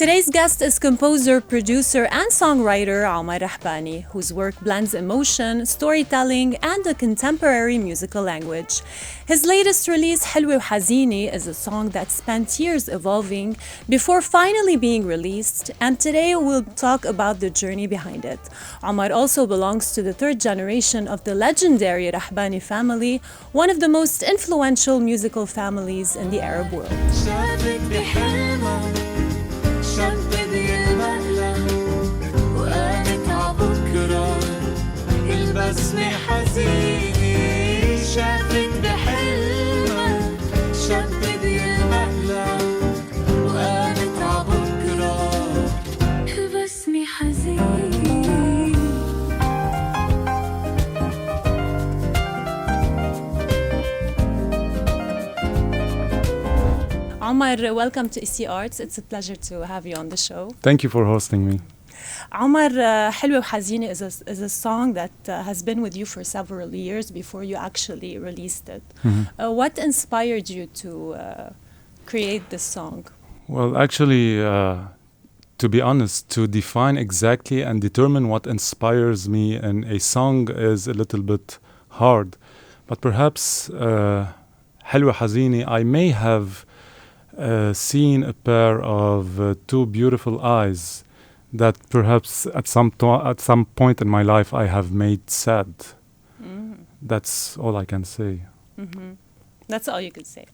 Today's guest is composer, producer, and songwriter Omar Rahbany, whose work blends emotion, storytelling, and a contemporary musical language. His latest release, Helwi W Hazini, is a song that spent years evolving before finally being released, and today we'll talk about the journey behind it. Omar also belongs to the third generation of the legendary Rahbany family, one of the most influential musical families in the Arab world. شبدي المهلة وقالت عبكرة البسمة حزينة شافت بحلمها شبدي المهلة وقالت عبكرة البسمة حزينة. Omar, welcome to Ici Arts. It's a pleasure to have you on the show. Thank you for hosting me. Omar, Helwi W Hazini is a song that has been with you for several years before you actually released it. Mm-hmm. What inspired you to create this song? Well, actually, to be honest, to define exactly and determine what inspires me in a song is a little bit hard. But perhaps Helwi W Hazini, I may have seen a pair of two beautiful eyes that perhaps at some point in my life I have made sad. That's all I can say. That's all you could say.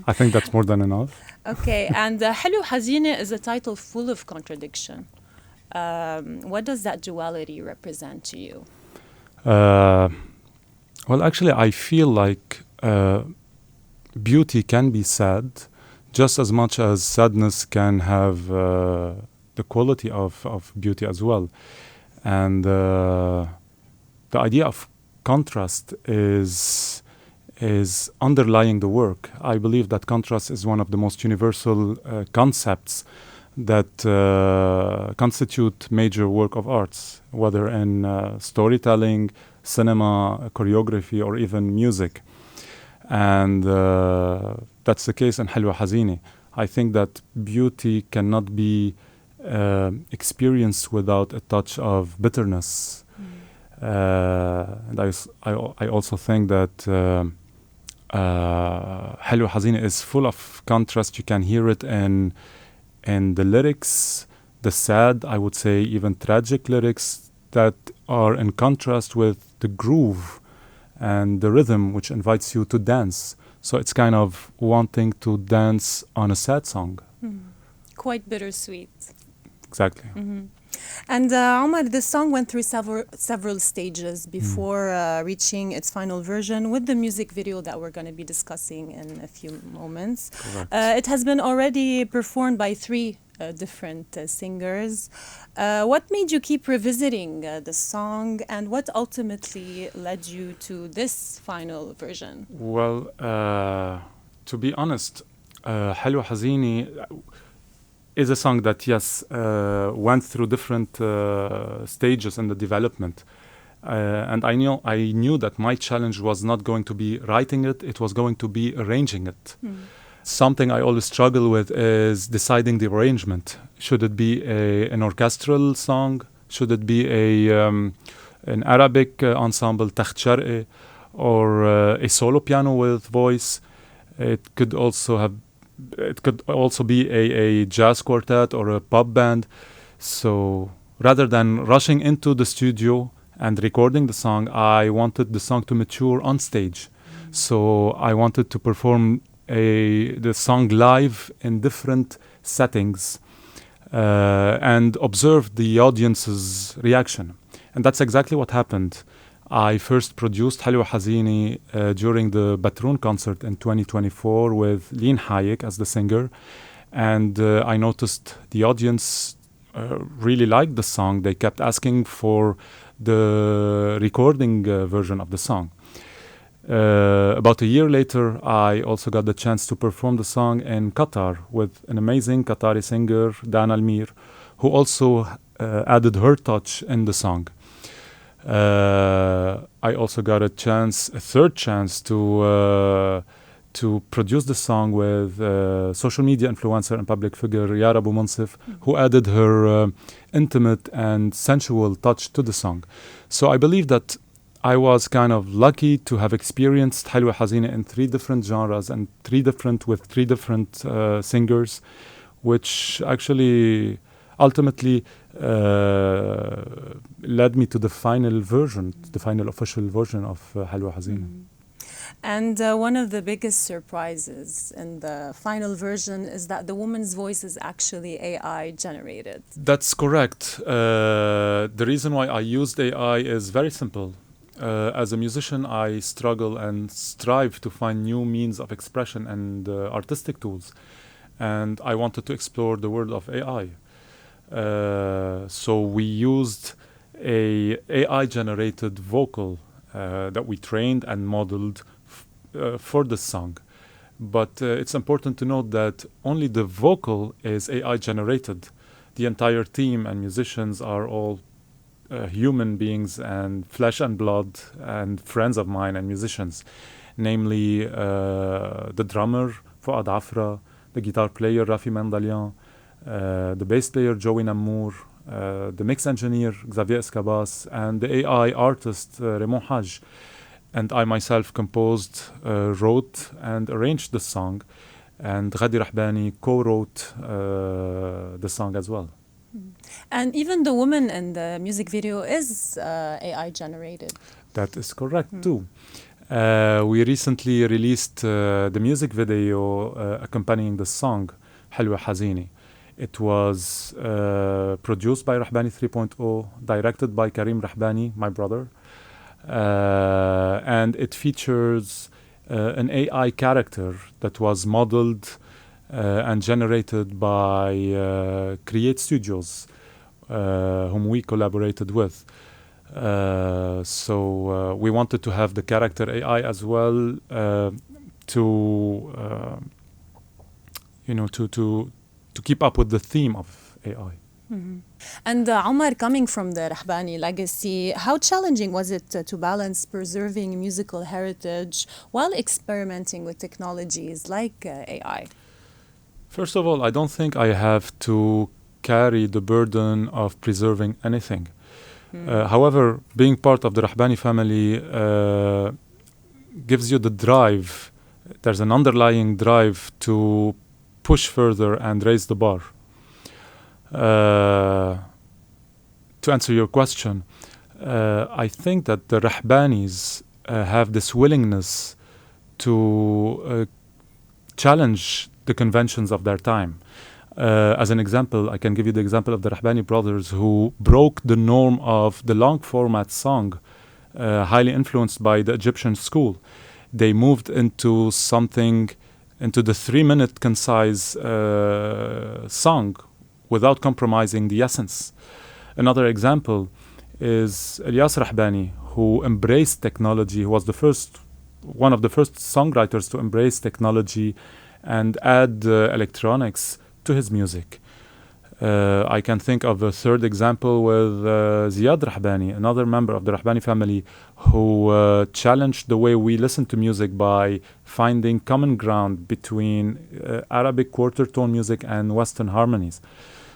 I think that's more than enough. Okay, and Helwi W Hazini is a title full of contradiction. What does that duality represent to you? Well, actually, I feel like beauty can be sad just as much as sadness can have the quality of beauty as well. And the idea of contrast is underlying the work. I believe that contrast is one of the most universal concepts that constitute major work of arts, whether in storytelling, cinema, choreography, or even music. And that's the case in Helwi W Hazini. I think that beauty cannot be experienced without a touch of bitterness. And I also think that Helwi W Hazini is full of contrast. You can hear it in the lyrics, the sad, I would say even tragic lyrics that are in contrast with the groove and the rhythm, which invites you to dance. So it's kind of wanting to dance on a sad song. Quite bittersweet. Exactly. And Omar, this song went through several stages before reaching its final version with the music video that we're going to be discussing in a few moments. It has been already performed by three different singers. What made you keep revisiting the song, and what ultimately led you to this final version? Well, to be honest, Helwi W Hazini is a song that, yes, went through different stages in the development. And I knew that my challenge was not going to be writing it, it was going to be arranging it. Something I always struggle with is deciding the arrangement. Should it be an orchestral song? Should it be an Arabic ensemble, takht shar'i, or a solo piano with voice? It could also be a jazz quartet or a pop band. So rather than rushing into the studio and recording the song, I wanted the song to mature on stage. So I wanted to perform the song live in different settings and observe the audience's reaction. And that's exactly what happened. I first produced Helwi W Hazini during the Batroun concert in 2024 with Lea Mehanna as the singer. And I noticed the audience really liked the song. They kept asking for the recording version of the song. About a year later, I also got the chance to perform the song in Qatar with an amazing Qatari singer, Dan Almir, who also added her touch in the song. I also got a third chance to to produce the song with social media influencer and public figure Yara Abu Munsif, who added her intimate and sensual touch to the song. So I believe that I was kind of lucky to have experienced Helwi Hazini in 3 different genres and 3 different singers, which actually ultimately led me to the final version, the final official version of Helwi Hazini. And one of the biggest surprises in the final version is that the woman's voice is actually AI generated. That's correct. The reason why I used AI is very simple. As a musician, I struggle and strive to find new means of expression and artistic tools. And I wanted to explore the world of AI. So we used a AI-generated vocal that we trained and modeled for the song. But it's important to note that only the vocal is AI-generated. The entire team and musicians are all human beings and flesh and blood and friends of mine and musicians, namely the drummer Fouad Afra, the guitar player Rafi Mendalian, the bass player Joey Namour, the mix engineer Xavier Escabas, and the AI artist Raymond Haj. And I myself composed, wrote and arranged the song, and Ghadi Rahbany co-wrote the song as well. And even the woman in the music video is AI generated. That is correct too. We recently released the music video accompanying the song Helwi Hazini. It was produced by Rahbany 3.0, directed by Karim Rahbany, my brother. And it features an AI character that was modeled and generated by Create Studios, whom we collaborated with. So we wanted to have the character AI as well to keep up with the theme of AI. And Omar, coming from the Rahbany legacy, how challenging was it to balance preserving musical heritage while experimenting with technologies like AI? First of all, I don't think I have to carry the burden of preserving anything. However, being part of the Rahbany family gives you the drive. There's an underlying drive to push further and raise the bar. To answer your question, I think that the Rahbanis have this willingness to challenge the conventions of their time. As an example, I can give you the example of the Rahbany brothers, who broke the norm of the long format song, highly influenced by the Egyptian school. They moved into the 3-minute concise song without compromising the essence. Another example is Ilyas Rahbany, who embraced technology, who was one of the first songwriters to embrace technology and add electronics to his music. I can think of a third example with Ziad Rahbany, another member of the Rahbany family, who challenged the way we listen to music by finding common ground between Arabic quarter tone music and Western harmonies.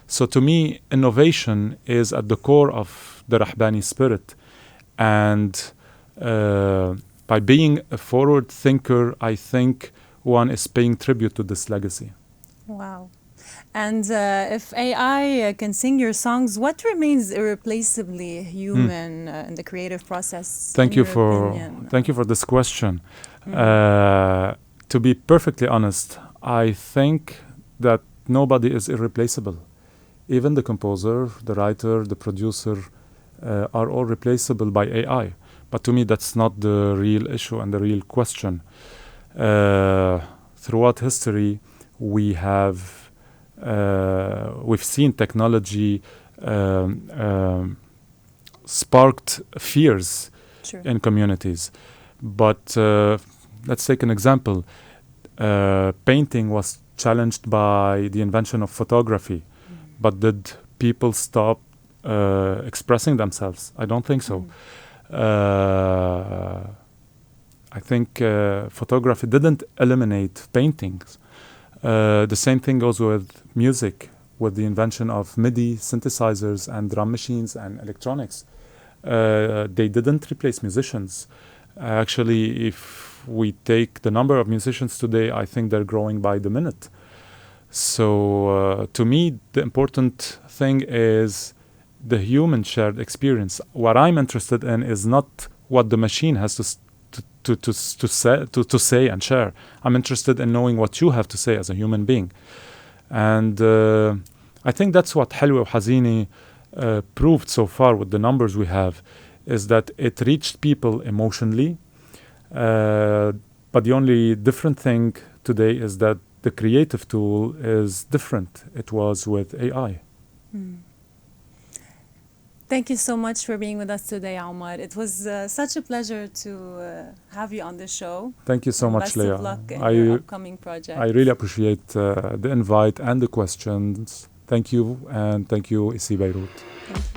So to me, innovation is at the core of the Rahbany spirit. And by being a forward thinker, I think one is paying tribute to this legacy. Wow. And if AI can sing your songs, what remains irreplaceably human in the creative process? Thank you for this question. To be perfectly honest, I think that nobody is irreplaceable. Even the composer, the writer, the producer are all replaceable by AI. But to me, that's not the real issue and the real question. Throughout history, we've seen technology sparked fears in communities. But let's take an example. Painting was challenged by the invention of photography. But did people stop I think photography didn't eliminate paintings. The same thing goes with music, with the invention of MIDI synthesizers and drum machines and electronics. They didn't replace musicians. Actually, if we take the number of musicians today, I think they're growing by the minute. So to me, the important thing is the human shared experience. What I'm interested in is not what the machine has to say and share. I'm interested in knowing what you have to say as a human being. And I think that's what Helwi W Hazini proved so far with the numbers we have, is that it reached people emotionally. But the only different thing today is that the creative tool is different. It was with AI. Thank you so much for being with us today, Omar. It was such a pleasure to have you on the show. Thank you so much, Best Lea. of luck in your upcoming project. I really appreciate the invite and the questions. Thank you, and thank you, Ici Beyrouth. Thank you.